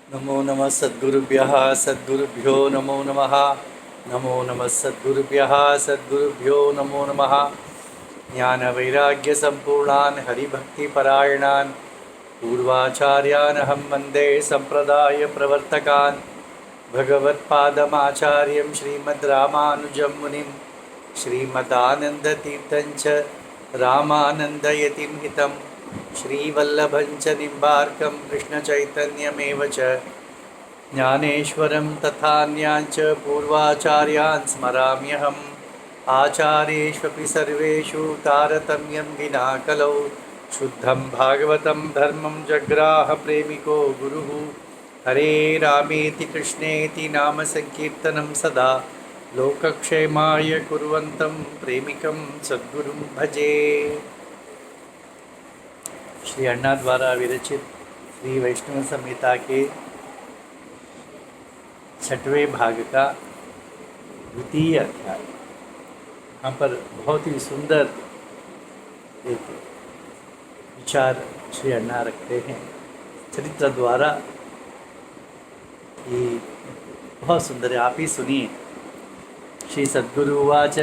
नमो नमः सद्गुरुभ्यः सद्गुरुभ्यो नमो नमः। नमो नमः सद्गुरुभ्यः सद्गुरुभ्यो नमो नमः। ज्ञानवैराग्यसम्पूर्णान् हरिभक्तिपरायणान् पूर्वाचार्यानहं वन्दे सम्प्रदायप्रवर्तकान् भगवत्पादमाचार्यं श्रीमद् रामानुजं मुनिं श्रीमदानन्दतीर्थं च रामानन्दयतिं हितं श्रीवल्लभं च निम्बार्कं कृष्णचैतन्यमेव च ज्ञानेश्वरं तथान्याञ्च पूर्वाचार्यान् स्मराम्यहम् आचार्येष्वपि सर्वेषु तारतम्यं विना कलौ शुद्धं भागवतं धर्मं जग्राह प्रेमिको गुरुः हरे रामेति कृष्णेति नाम संकीर्तनं सदा लोकक्षेमाय कुर्वन्तं प्रेमिकं सद्गुरुं भजे। श्री अण्णा द्वारा विरचित श्री वैष्णव संहिता के 6वें भाग का द्वितीय अध्याय। यहाँ पर बहुत ही सुंदर एक विचार श्री अण्णा रखते हैं चरित्र द्वारा कि बहुत सुंदर है, आप ही सुनिए। श्री सद्गुरु उवाच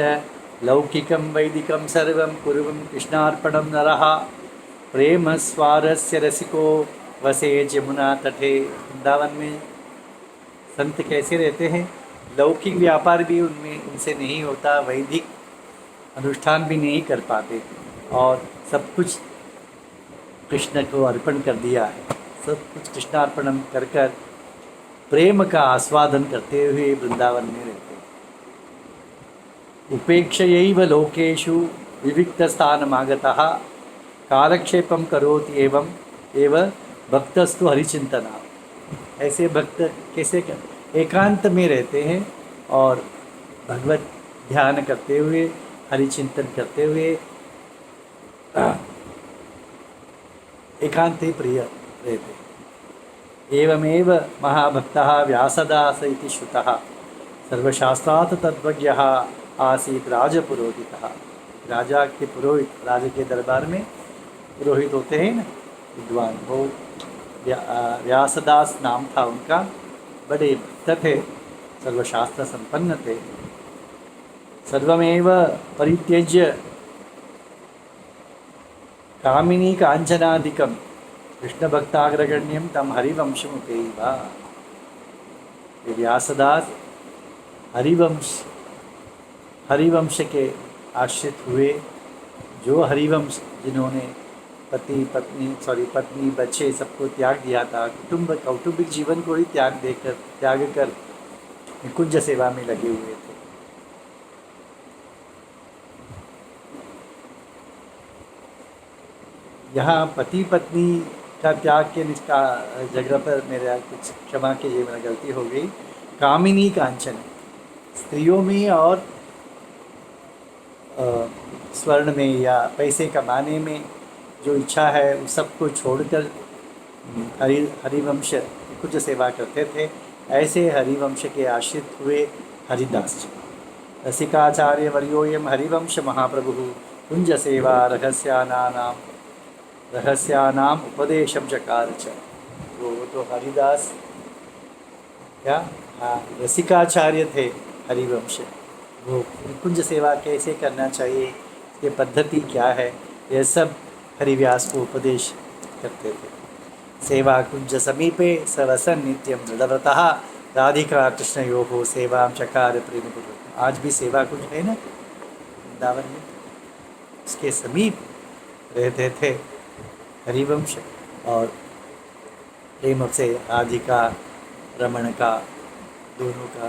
लौकिकं वैदिकं सर्वं कुर्वं कृष्णार्पणं नरः प्रेम स्वारस्य रसिको वसे यमुना तटे। वृंदावन में संत कैसे रहते हैं? लौकिक व्यापार भी उनसे नहीं होता, वैदिक अनुष्ठान भी नहीं कर पाते और सब कुछ कृष्ण को अर्पण कर दिया है। सब कुछ कृष्णार्पण कर कर प्रेम का आस्वादन करते हुए वृंदावन में रहते हैं। उपेक्षयैव लोकेषु विविक्तस्थानमागतः कालक्षेपम करोति एवं भक्तस्तु हरिचिंतना। ऐसे भक्त कैसे कर एकांत में रहते हैं और भगवत ध्यान करते हुए हरिचिंतन करते हुए एकांते प्रिय रहते हैं। एवमेव महाभक्तः व्यासदास इति श्रुतः सर्वशास्त्रात् तत्त्वज्ञः आसीत् राजपुरोहितः। राजा के पुरोहित, राजा के दरबार में पुरोहित होते हैं ना, विद्वान, वो व्यासदास नाम था उनका। बड़े भक्त थे, सर्वशास्त्र संपन्न थे। सर्वमेव परित्यज्य कामिनी कांचनादिकं कृष्ण भक्ताग्रगण्यं तम हरिवंशमुपेयिवा। व्यासदास हरिवंश के आश्रित हुए। जो हरिवंश जिन्होंने पत्नी बच्चे सबको त्याग दिया था, कौटुंबिक जीवन को ही त्याग कर निकुंज सेवा में लगे हुए थे। यहाँ पति पत्नी का त्याग के जगह पर मेरा कुछ क्षमा कीजिए, मेरा गलती हो गई। कामिनी कांचन, स्त्रियों में और स्वर्ण में या पैसे कमाने में जो इच्छा है उस सबको छोड़कर हरिवंश कुछ सेवा करते थे। ऐसे हरिवंश के आश्रित हुए हरिदास जी। रसिकाचार्य वर्योयम हरिवंश महाप्रभु कुंज सेवा रहस्यानाम उपदेशम चकार च। वो तो हरिदास क्या, हाँ, रसिकाचार्य थे हरिवंश। वो कुंज सेवा कैसे करना चाहिए, ये पद्धति क्या है, यह सब हरिव्यास को उपदेश करते थे। सेवा कुंज समीपे सवसन नित्यम दृढ़व्रतः राधिका कृष्णयोः सेवां चकार प्रेम पूर्वक। आज भी सेवा कुंज है ना वृंदावन में, उसके समीप रहते थे हरिवंश और प्रेम से राधिका रमण का दोनों का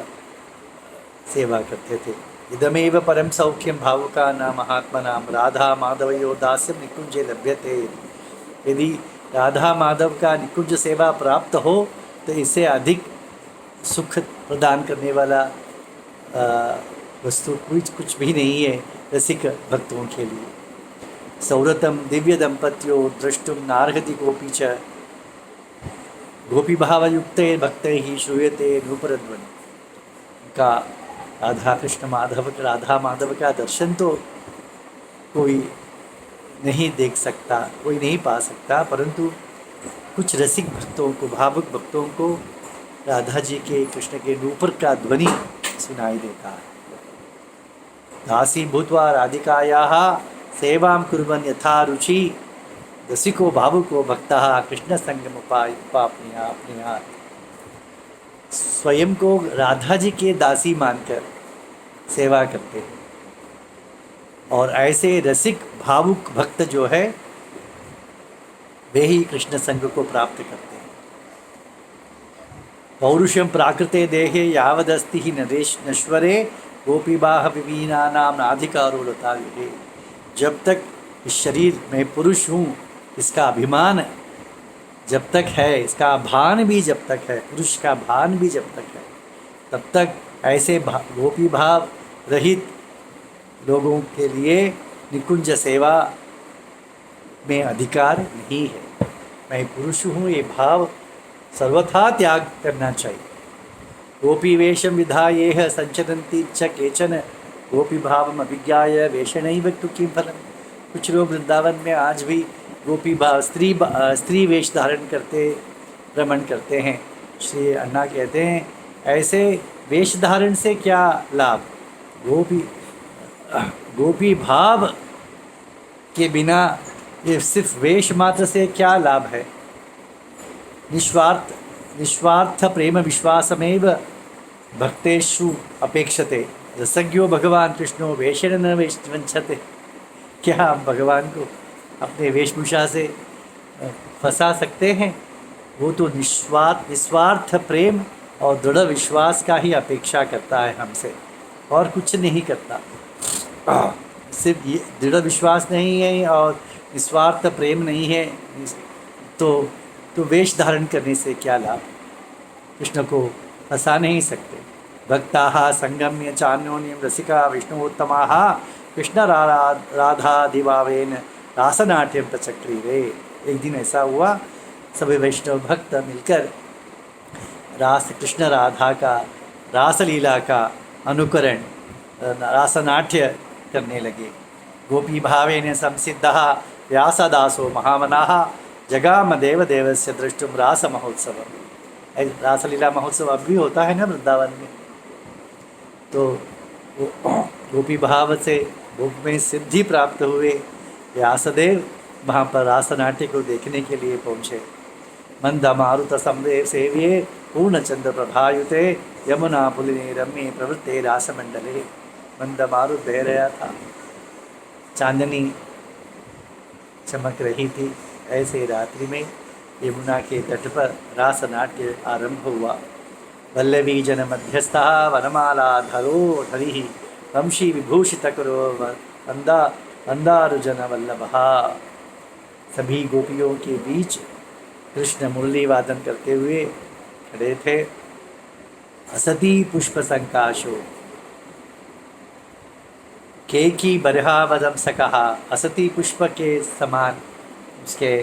सेवा करते थे। इदमेव परम सौख्यम भावुका नाम महात्मनाम राधा माधवयो दास्यम निकुंजे लभ्यते। यदि राधा माधव का निकुंज सेवा प्राप्त हो तो इससे अधिक सुख प्रदान करने वाला वस्तु कुछ भी नहीं है रसिक भक्तों के लिए। सौरतम दिव्य दंपत्यो द्रष्टुम नार्हति गोपी च गोपी भावयुक्ते भक्ते ही श्रूयते नूपुरध्वनि। का राधा माधव का दर्शन तो कोई नहीं देख सकता, कोई नहीं पा सकता, परंतु कुछ रसिक भक्तों को, भावुक भक्तों को राधा जी के, कृष्ण के नूपुर का ध्वनि सुनाई देता है। दासी भूत्वा राधिकायाः सेवां कुर्वन् यथा रुचि, रसिको भावुको भक्तः कृष्ण संगम उपाप्नुयात्। स्वयं को राधा जी के दासी मानकर सेवा करते हैं, और ऐसे रसिक भावुक भक्त जो है वे ही कृष्ण संग को प्राप्त करते हैं। पौरुषम प्राकृते देहे यावदस्ति ही नरेश नश्वरे गोपीबाह विवीना नाम नाधिकारो लता विहे। जब तक इस शरीर में पुरुष हूँ, इसका अभिमान जब तक है, इसका भान भी जब तक है, पुरुष का भान भी जब तक है, तब तक ऐसे गोपी भाव रहित लोगों के लिए निकुंज सेवा में अधिकार नहीं है। मैं पुरुष हूँ, ये भाव सर्वथा त्याग करना चाहिए। गोपी वेशम विधायेह संचरन्ति च केचन गोपी भावम अभिज्ञाय वेषणैव तु किं फलम्। कुछ लोग वृंदावन में आज भी गोपी भाव स्त्री वेश धारण करते भ्रमण करते हैं। श्री अन्ना कहते हैं, ऐसे वेश धारण से क्या लाभ? गोपी भाव के बिना ये सिर्फ वेश मात्र से क्या लाभ है? निस्वार्थ प्रेम विश्वासमेव भक्तेषु अपेक्षते, रसज्ञो भगवान कृष्णो वेषेण न वंचते। क्या हम भगवान को अपने वेशभूषा से फंसा सकते हैं? वो तो निस्वार्थ प्रेम और दृढ़ विश्वास का ही अपेक्षा करता है हमसे, और कुछ नहीं करता। सिर्फ ये दृढ़ विश्वास नहीं है और निस्वार्थ प्रेम नहीं है तो वेश धारण करने से क्या लाभ? कृष्ण को फंसा नहीं सकते। भक्ताः संगम्य चान्योन्यं रसिका विष्णुवोत्तमाः कृष्ण राधादिभावेन रासनाट्यम प्रचक्रीरे। एक दिन ऐसा हुआ, सभी वैष्णव भक्त मिलकर कृष्ण राधा का रासलीला का अनुकरण रासनाट्य करने लगे। गोपी भावेन संसिद्धः व्यासदासो महामनाः जगाम देवदेवस्य द्रष्टुम रास महोत्सव। रासलीला महोत्सव अब भी होता है ना वृंदावन में। तो गोपी भाव से भोग में सिद्धि प्राप्त हुए व्यासदेव वहाँ पर रासनाट्य को देखने के लिए पहुँचे। मंद मारुत समदेव सेव्ये पूर्णचंद्र प्रभायुते यमुना पुलिने रम्ये प्रवृत्ते रासमंडले। मंद मारुत बह रहा था, चांदनी चमक रही थी। ऐसे रात्रि में यमुना के तट पर रासनाट्य आरंभ हुआ। वल्लभी जन मध्यस्था वनमाला धरो धरी वंशी विभूषित करो अंदारुजन वल्लभा। सभी गोपियों के बीच कृष्ण मुरली वादन करते हुए खड़े थे। असती पुष्प संकाशो केकी बरहावदम सकहा। असती पुष्प के समान उसके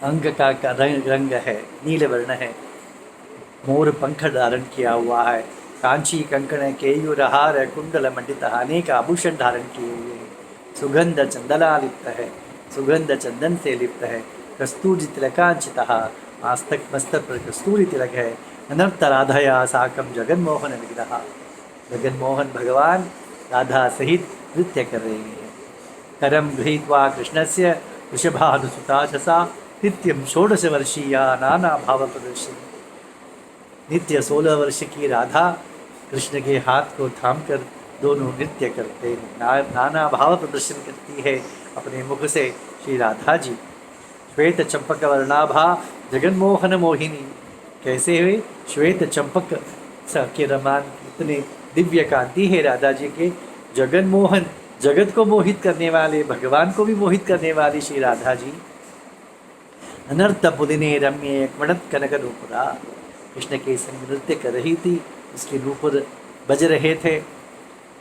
अंग का रंग है, नील वर्ण है। मोर पंख धारण किया हुआ है। कांची कंकण केयूरहार कुंडल मंडित अनेक आभूषण धारण किए हुए हैं। सुगंध चंदना लिप्त है, सुगंध चंदन से लिप्त है। कस्तूरी तिलकांचित मस्तक पर कस्तूरी तिलक है। अनर्थ राधया साकम जगन्मोहन विग्रह। जगन्मोहन भगवान राधा सहित नृत्य कर रहे हैं। करम गृहीत्वा कृष्णस्य वृषभानुसुता नित्यम 16 वर्षीया नाना भाव प्रदर्शनी। नित्य 16 वर्ष की राधा कृष्ण के हाथ को थामकर दोनों नृत्य करते हैं, नाना भाव प्रदर्शन करती है अपने मुख से श्री राधा जी। श्वेत चंपक वर्णाभा जगन्मोहन मोहिनी। कैसे हुए? श्वेत चंपक के रमान इतने दिव्य कांति है राधा जी के। जगन्मोहन, जगत को मोहित करने वाले, भगवान को भी मोहित करने वाली श्री राधा जी। अनर्थ पुलिने रम्ये क्वणत कनक नूपुरा। कृष्ण के संग नृत्य कर रही थी, उसके नूपुर बज रहे थे।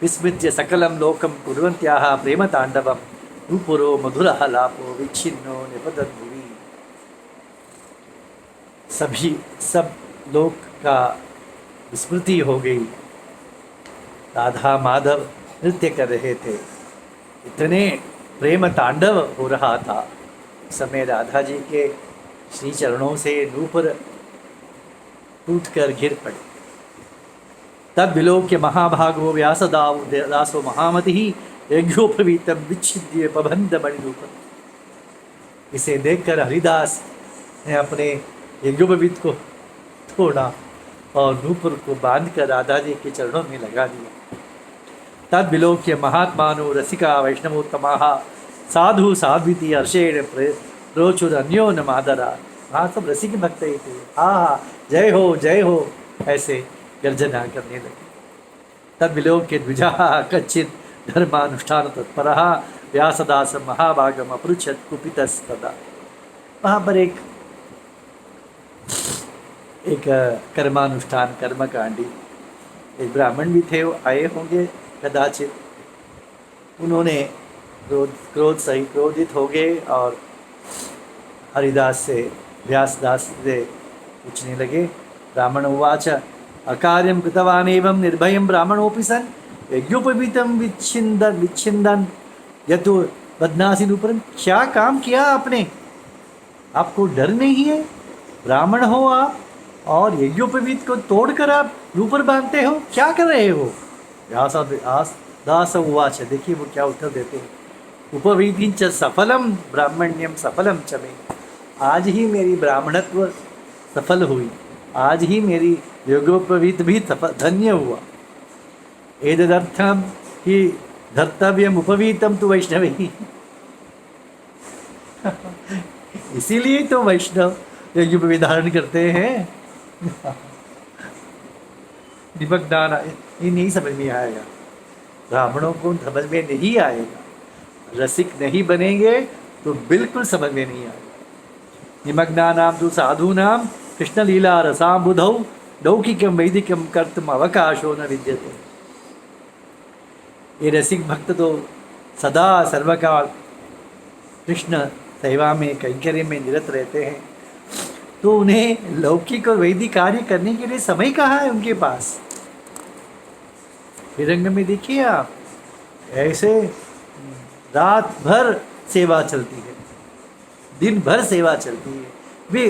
विस्मृत्य सकलम लोकम कुर्वन्त्याः प्रेम तांडवम नूपुरो मधुरः लापो विच्छिन्नो निपतत भुवि। सब लोक का विस्मृति हो गई। राधा माधव नृत्य कर रहे थे, इतने प्रेम तांडव हो रहा था। समय राधा जी के श्री चरणों से नूपुर टूटकर गिर पड़े। तब विलोक्य महाभागो दासो महामति यज्ञोपवीतम विच्छिद्य पबंध मणिरूपम। इसे देखकर हरिदास ने अपने यज्ञोपवीत को तोड़ा और नूपुर को बांधकर राधा जी के चरणों में लगा दिया। तद विलोक्य महात्मानो रसिका वैष्णवोत्तमा साधु साध्विति हर्षेण प्रोचुर अन्यो न मादरा। हाँ, सब रसिक भक्त ही थे। हाँ, जय हो ऐसे गर्जना करने लगे। तद विलोक्य द्विजा कच्चित धर्मानुष्ठान तत्पर व्यासदास महाभागम अपृच्छत कुपितस्तदा। वहाँ पर एक कर्मानुष्ठान कर्मकांडी एक ब्राह्मण भी थे, वो आए होंगे कदाचित। उन्होंने क्रोध सहित क्रोधित हो गए और हरिदास से व्यासदास से पूछने लगे। ब्राह्मण उवाच अकार्यं कृतवान् एवं निर्भयं ब्राह्मणोऽपि सन् यज्ञोपवीतं विच्छिन्दन् यतो बदनासी नूपुरं। क्या काम किया आपने? आपको डर नहीं है? ब्राह्मण हो आप और यज्ञोपवीत को तोड़कर आप नूपुर बांधते हो, क्या कर रहे हो? व्यासदास उवाच, देखिए वो क्या उत्तर देते हैं। उपवीति च सफलम ब्राह्मण्यम सफलम च मे। आज ही मेरी ब्राह्मणत्व सफल हुई, आज ही मेरी योगोपवीत भी धन्य हुआ। एतदर्थम ही धर्तव्यम उपवीतम तो वैष्णवी। इसीलिए तो वैष्णव योगोपवीत धारण करते हैं। निमग्नान, ये नहीं समझ में आएगा, ब्राह्मणों को समझ में नहीं आएगा। रसिक नहीं बनेंगे तो बिल्कुल समझ में नहीं आएगा। निमग्नानां तु साधूनां कृष्णलीला रसाम्बुधौ लौकिकं वैदिकं कर्तुम अवकाशो न विद्यते। ये रसिक भक्त तो सदा सर्वकाल कृष्ण सेवा में कैंकर्य में निरत रहते हैं, तो उन्हें लौकिक और वैदिक कार्य करने के लिए समय कहाँ है उनके पास? विरंग में देखिए आप, ऐसे रात भर सेवा चलती है, दिन भर सेवा चलती है।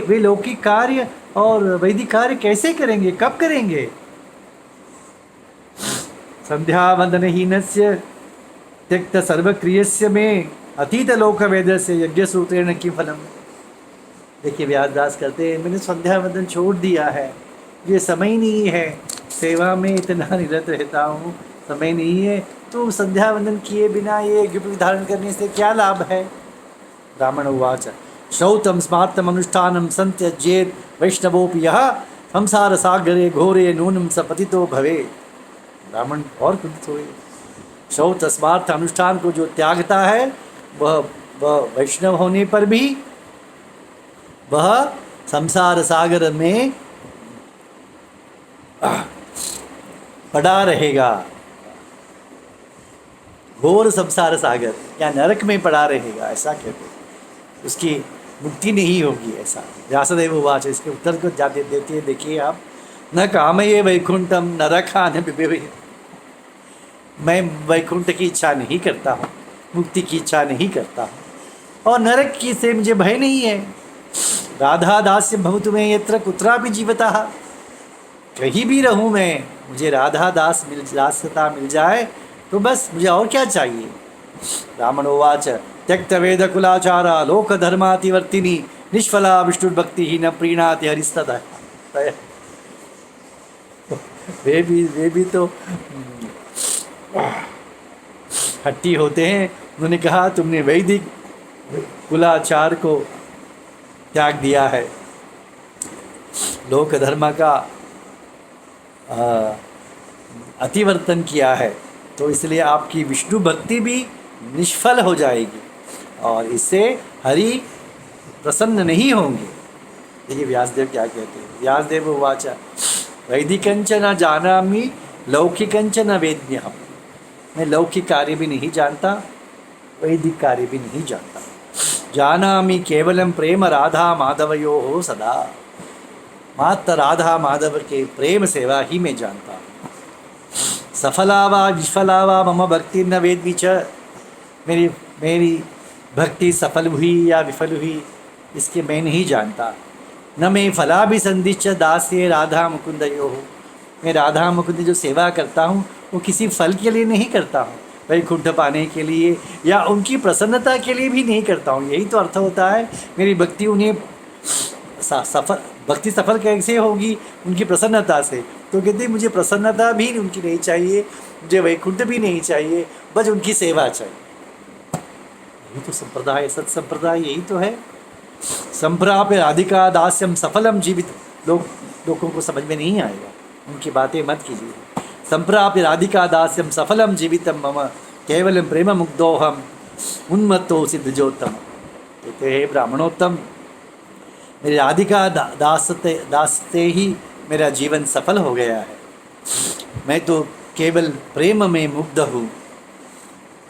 वे लौकिक कार्य और वैदिक कार्य कैसे करेंगे, कब करेंगे? संध्या वंदनहीनस्य त्यक्त सर्वक्रियस्य में अतीत लोक वेदस्य यज्ञ सूत्रेण किं फलम। देखिए व्यासदास कहते हैं, मैंने संध्या वंदन छोड़ दिया है, ये समय नहीं है, सेवा में इतना निरत रहता हूँ, समय नहीं है, तो संध्या वंदन किए बिना ये यज्ञ धारण करने से क्या लाभ है? ब्राह्मण उवाच श्रौतम स्मार्तम अनुष्ठानम संत्यज्येत वैष्णवोपि यः संसार सागरे घोरे नूनम स पतितो भवे। ब्राह्मण और कुछ हुए, श्रौत स्मार्त अनुष्ठान को जो त्यागता है वह वैष्णव होने पर भी वह संसार सागर में पड़ा रहेगा। घोर संसार सागर या नरक में पड़ा रहेगा, ऐसा कहते हैं, उसकी मुक्ति नहीं होगी। ऐसा व्यासदेव उवाच, इसके उत्तर को जाते देते हैं। देखिए आप, न कामये वैकुंठम नरका न बिभवे। मैं वैकुंठ की इच्छा नहीं करता हूँ, मुक्ति की इच्छा नहीं करता हूँ, और नरक की से मुझे भय नहीं है। राधा दास्य भवतु में यत्र कुत्रापि जीवता, कहीं भी रहूँ मैं, मुझे राधा दासता मिल जाए तो बस, मुझे और क्या चाहिए? ब्राह्मणोवाच त्यक्त वेद कुलाचारा लोक धर्मातिवर्तिनी निष्फला विष्णुर्भक्ति ही न प्रीणाति हरिस्तदा। वे भी तो हट्टी होते हैं। उन्होंने कहा तुमने वैदिक कुलाचार को त्याग दिया है, लोक धर्म का अतिवर्तन किया है, तो इसलिए आपकी विष्णु भक्ति भी निष्फल हो जाएगी और इससे हरि प्रसन्न नहीं होंगे। देखिए व्यासदेव क्या कहते हैं। व्यासदेव उवाच वैदिकंच न जानामि लौकिकंच न वेद्म्यहम्। मैं लौकिक कार्य भी नहीं जानता, वैदिक कार्य भी नहीं जानता। जानामि केवलम प्रेम राधा माधवयोः सदा। मात्र राधा माधव के प्रेम सेवा ही मैं जानता हूँ। सफला वा विफला वा मम भक्ति न वेद्मि च। मेरी भक्ति सफल हुई या विफल हुई इसके मैं नहीं जानता। न मैं फलाभिसंधिश्च दास्ये राधा मुकुंदयोः। मैं राधा मुकुंद की जो सेवा करता हूँ वो किसी फल के लिए नहीं करता हूँ, वैकुंठ पाने के लिए या उनकी प्रसन्नता के लिए भी नहीं करता हूँ। यही तो अर्थ होता है मेरी भक्ति उन्हें सफल, भक्ति सफल कैसे होगी? उनकी प्रसन्नता से। तो कहते हैं मुझे प्रसन्नता भी उनकी नहीं चाहिए, मुझे वैकुंठ भी नहीं चाहिए, बस उनकी सेवा चाहिए। यही तो संप्रदाय, सत्संप्रदाय यही तो है। संप्राप्य राधिका दास्यम सफलम जीवित। लोगों को समझ में नहीं आएगा, उनकी बातें मत कीजिए। संप्राप्य राधिका दास्यम सफलम जीवितम मम केवलम प्रेम मुग्धोहम उन्मत्तो सिद्धजोत्तम। कहते हे ब्राह्मणोत्तम, मेरी राधिका दासते ही मेरा जीवन सफल हो गया है। मैं तो केवल प्रेम में मुग्ध हूँ,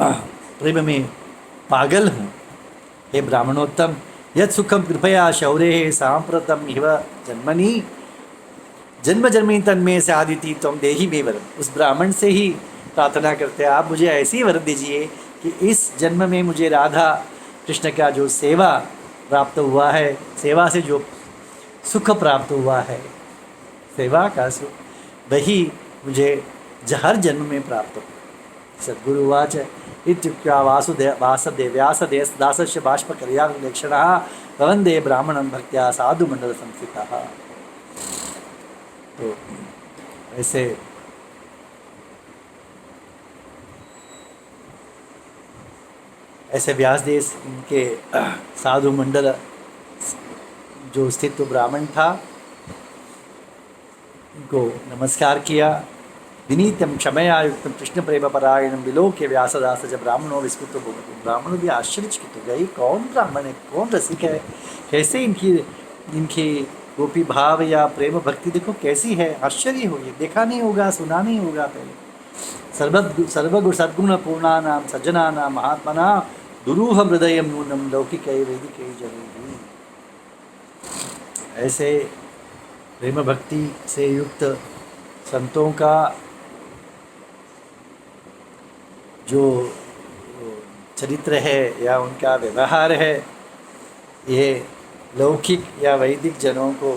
प्रेम में पागल हूँ। हे ब्राह्मणोत्तम, यत् सुखम कृपया शौर्य सांप्रतम इव जन्मनि जन्म जन्मी तन्मे से आदिति तुम देही मे वरम। उस ब्राह्मण से ही प्रार्थना करते हैं, आप मुझे ऐसी वर दीजिए कि इस जन्म में मुझे राधा कृष्ण का जो सेवा प्राप्त हुआ है, सेवा से जो सुख प्राप्त हुआ है, सेवा का सुख, वही मुझे हर जन्म में प्राप्त हो। सद्गुरुवाच इत्युक्त्वा व्यासदेवदासस्य बाष्पकर्यानुलेक्षणः वन्दे ब्राह्मणं भक्त्या साधुमण्डलसंस्थितः। तो ऐसे व्यासदेव इनके साधु मंडल जो स्थित ब्राह्मण था, उनको नमस्कार किया। विनीतम क्षमया युक्तम कृष्ण प्रेम परायणम विलोक्य व्यासदास जब ब्राह्मणों विस्कृत भूमि। ब्राह्मण भी आश्चर्यचकित हो गए, कौन ब्राह्मण है, कौन रसिक है, कैसे इनकी गोपी भाव या प्रेम भक्ति देखो कैसी है, आश्चर्य हो गया। देखा नहीं होगा, सुना नहीं होगा पहले। सर्वगुण सद्गुण पूर्णानाम सज्जनानाम महात्मना दुरूह हृदय नूनम लौकिक वैदिक जरूरी। ऐसे प्रेम भक्ति से युक्त संतों का जो चरित्र है या उनका व्यवहार है, ये लौकिक या वैदिक जनों को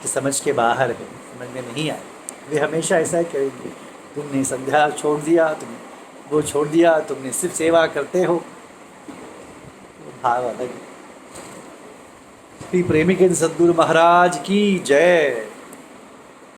समझ के बाहर है, समझ में नहीं आए। वे हमेशा ऐसा करेंगे, तुमने संध्या छोड़ दिया, तुम वो छोड़ दिया, तुमने सिर्फ सेवा करते हो, भाव अलग। श्री प्रेमिकेंद्र सद्गुरु महाराज की जय।